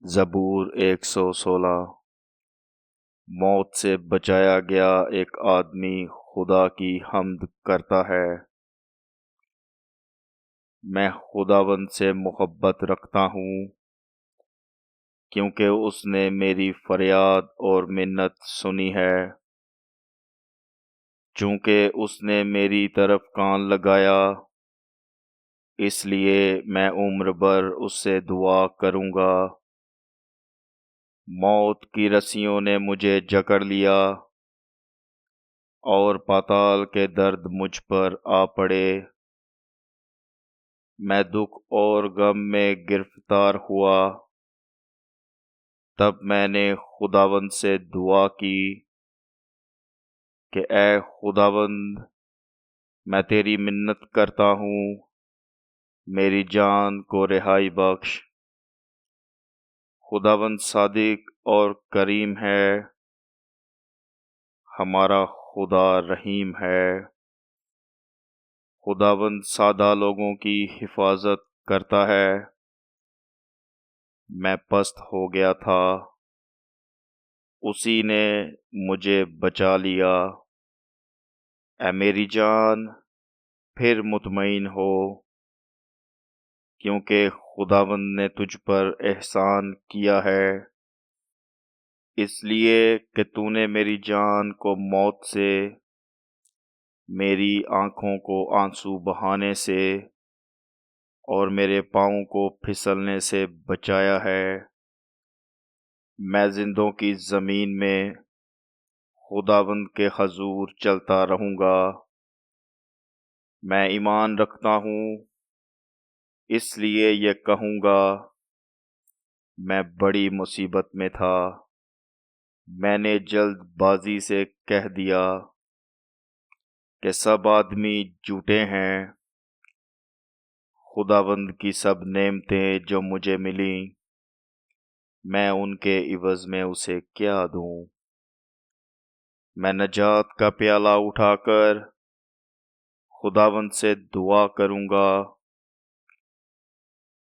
زبور 116۔ موت سے بچایا گیا ایک آدمی خدا کی حمد کرتا ہے۔ میں خداوند سے محبت رکھتا ہوں، کیونکہ اس نے میری فریاد اور منت سنی ہے۔ چونکہ اس نے میری طرف کان لگایا، اس لیے میں عمر بھر اس سے دعا کروں گا۔ موت کی رسیوں نے مجھے جکڑ لیا، اور پاتال کے درد مجھ پر آ پڑے۔ میں دکھ اور غم میں گرفتار ہوا۔ تب میں نے خداوند سے دعا کی کہ اے خداوند، میں تیری منت کرتا ہوں، میری جان کو رہائی بخش۔ خداوند صادق اور کریم ہے، ہمارا خدا رحیم ہے۔ خداوند سادہ لوگوں کی حفاظت کرتا ہے۔ میں پست ہو گیا تھا، اسی نے مجھے بچا لیا۔ اے میری جان، پھر مطمئن ہو، کیونکہ خداوند نے تجھ پر احسان کیا ہے۔ اس لیے کہ تو نے میری جان کو موت سے، میری آنکھوں کو آنسو بہانے سے اور میرے پاؤں کو پھسلنے سے بچایا ہے۔ میں زندوں کی زمین میں خداوند کے حضور چلتا رہوں گا۔ میں ایمان رکھتا ہوں، اس لیے یہ کہوں گا، میں بڑی مصیبت میں تھا۔ میں نے جلد بازی سے کہہ دیا کہ سب آدمی جھوٹے ہیں۔ خداوند کی سب نعمتیں جو مجھے ملیں، میں ان کے عوض میں اسے کیا دوں؟ میں نجات کا پیالہ اٹھا کر خداوند سے دعا کروں گا۔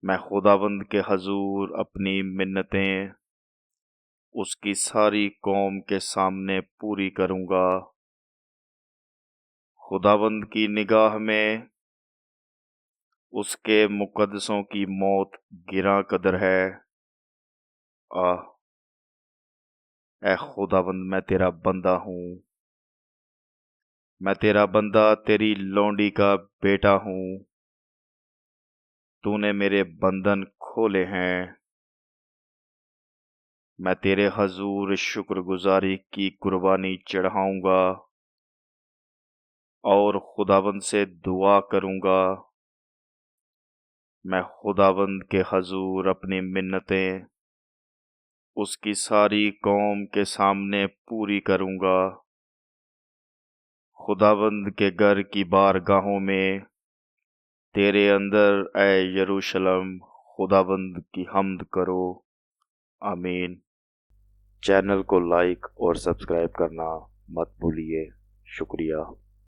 میں خداوند کے حضور اپنی منتیں اس کی ساری قوم کے سامنے پوری کروں گا۔ خداوند کی نگاہ میں اس کے مقدسوں کی موت گراں قدر ہے۔ اے خداوند، میں تیرا بندہ ہوں، میں تیرا بندہ، تیری لونڈی کا بیٹا ہوں۔ تو نے میرے بندھن کھولے ہیں۔ میں تیرے حضور شکر گزاری کی قربانی چڑھاؤں گا اور خداوند سے دعا کروں گا۔ میں خداوند کے حضور اپنی منتیں اس کی ساری قوم کے سامنے پوری کروں گا۔ خداوند کے گھر کی بارگاہوں میں تیرے اندر اے یروشلم خداوند کی حمد کرو۔ آمین۔ چینل کو لائک اور سبسکرائب کرنا مت بھولیے۔ شکریہ۔